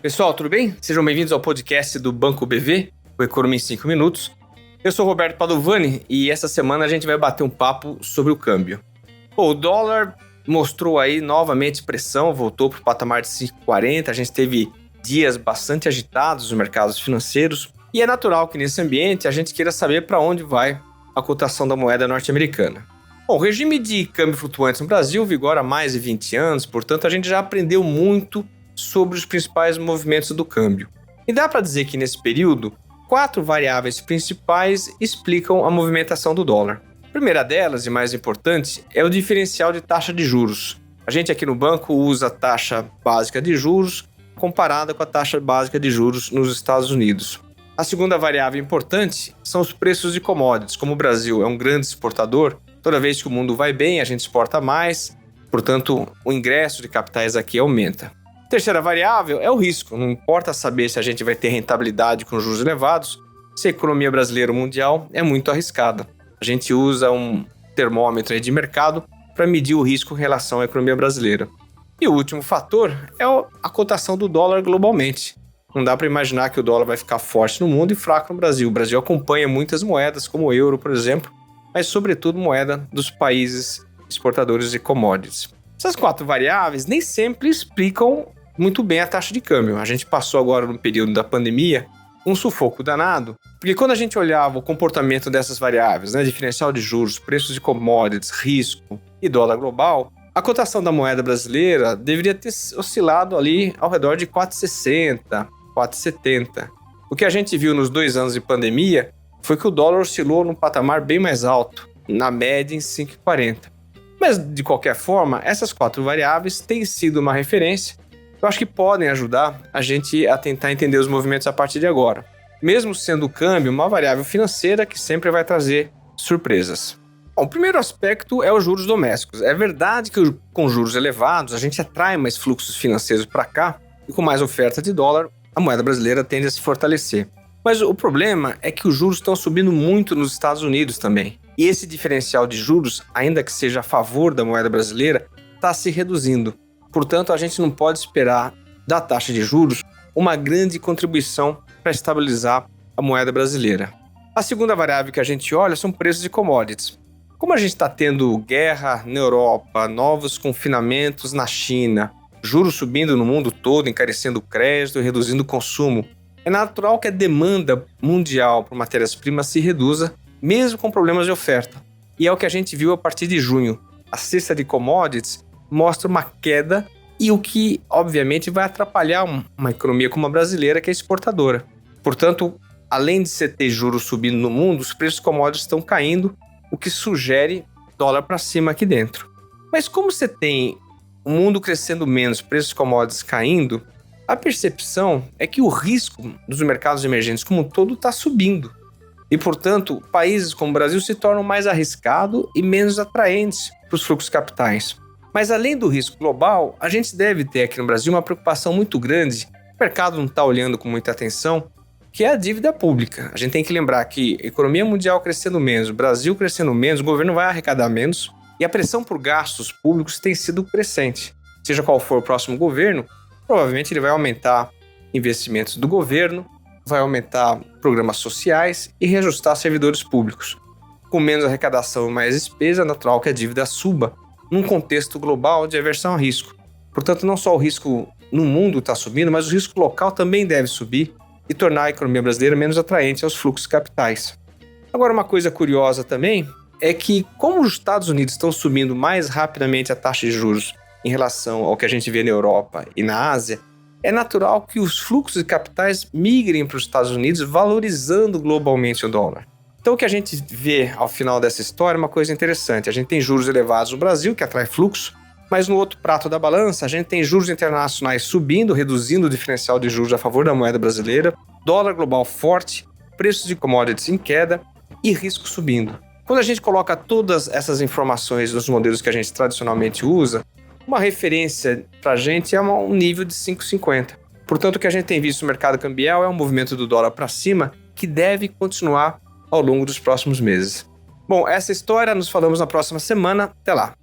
Pessoal, tudo bem? Sejam bem-vindos ao podcast do Banco BV, o Economia em 5 Minutos. Eu sou o Roberto Padovani e essa semana a gente vai bater um papo sobre o câmbio. O dólar mostrou aí novamente pressão, voltou para o patamar de 5,40, a gente teve dias bastante agitados nos mercados financeiros e é natural que nesse ambiente a gente queira saber para onde vai a cotação da moeda norte-americana. Bom, o regime de câmbio flutuante no Brasil vigora há mais de 20 anos, portanto a gente já aprendeu muito sobre os principais movimentos do câmbio. E dá para dizer que nesse período, 4 variáveis principais explicam a movimentação do dólar. A primeira delas, e mais importante, é o diferencial de taxa de juros. A gente aqui no banco usa a taxa básica de juros comparada com a taxa básica de juros nos Estados Unidos. A segunda variável importante são os preços de commodities. Como o Brasil é um grande exportador, toda vez que o mundo vai bem, a gente exporta mais, portanto, o ingresso de capitais aqui aumenta. Terceira variável é o risco. Não importa saber se a gente vai ter rentabilidade com juros elevados, se a economia brasileira ou mundial é muito arriscada. A gente usa um termômetro aí de mercado para medir o risco em relação à economia brasileira. E o último fator é a cotação do dólar globalmente. Não dá para imaginar que o dólar vai ficar forte no mundo e fraco no Brasil. O Brasil acompanha muitas moedas, como o euro, por exemplo, mas sobretudo moeda dos países exportadores de commodities. Essas 4 variáveis nem sempre explicam muito bem a taxa de câmbio. A gente passou agora no período da pandemia um sufoco danado, porque quando a gente olhava o comportamento dessas variáveis, diferencial de juros, preços de commodities, risco e dólar global, a cotação da moeda brasileira deveria ter oscilado ali ao redor de 4,60, 4,70. O que a gente viu nos 2 anos de pandemia foi que o dólar oscilou num patamar bem mais alto, na média em 5,40. Mas, de qualquer forma, essas 4 variáveis têm sido uma referência. Eu acho que podem ajudar a gente a tentar entender os movimentos a partir de agora. Mesmo sendo o câmbio uma variável financeira que sempre vai trazer surpresas. Bom, o primeiro aspecto é os juros domésticos. É verdade que com juros elevados a gente atrai mais fluxos financeiros para cá e com mais oferta de dólar, a moeda brasileira tende a se fortalecer. Mas o problema é que os juros estão subindo muito nos Estados Unidos também. E esse diferencial de juros, ainda que seja a favor da moeda brasileira, está se reduzindo. Portanto, a gente não pode esperar da taxa de juros uma grande contribuição para estabilizar a moeda brasileira. A segunda variável que a gente olha são preços de commodities. Como a gente está tendo guerra na Europa, novos confinamentos na China, juros subindo no mundo todo, encarecendo o crédito e reduzindo o consumo, é natural que a demanda mundial por matérias-primas se reduza, mesmo com problemas de oferta. E é o que a gente viu a partir de junho. A cesta de commodities mostra uma queda e o que, obviamente, vai atrapalhar uma economia como a brasileira, que é exportadora. Portanto, além de você ter juros subindo no mundo, os preços de commodities estão caindo, o que sugere dólar para cima aqui dentro. Mas como você tem o mundo crescendo menos, preços de commodities caindo, a percepção é que o risco dos mercados emergentes como um todo está subindo. E, portanto, países como o Brasil se tornam mais arriscados e menos atraentes para os fluxos capitais. Mas além do risco global, a gente deve ter aqui no Brasil uma preocupação muito grande, o mercado não está olhando com muita atenção, que é a dívida pública. A gente tem que lembrar que a economia mundial crescendo menos, o Brasil crescendo menos, o governo vai arrecadar menos e a pressão por gastos públicos tem sido crescente. Seja qual for o próximo governo, provavelmente ele vai aumentar investimentos do governo, vai aumentar programas sociais e reajustar servidores públicos. Com menos arrecadação e mais despesa, é natural que a dívida suba num contexto global de aversão a risco. Portanto, não só o risco no mundo está subindo, mas o risco local também deve subir e tornar a economia brasileira menos atraente aos fluxos capitais. Agora, uma coisa curiosa também é que, como os Estados Unidos estão subindo mais rapidamente a taxa de juros em relação ao que a gente vê na Europa e na Ásia, é natural que os fluxos de capitais migrem para os Estados Unidos, valorizando globalmente o dólar. Então, o que a gente vê ao final dessa história é uma coisa interessante. A gente tem juros elevados no Brasil, que atrai fluxo, mas no outro prato da balança, a gente tem juros internacionais subindo, reduzindo o diferencial de juros a favor da moeda brasileira, dólar global forte, preços de commodities em queda e risco subindo. Quando a gente coloca todas essas informações nos modelos que a gente tradicionalmente usa, uma referência para a gente é um nível de 5,50. Portanto, o que a gente tem visto no mercado cambial é um movimento do dólar para cima que deve continuar ao longo dos próximos meses. Bom, essa história nos falamos na próxima semana. Até lá!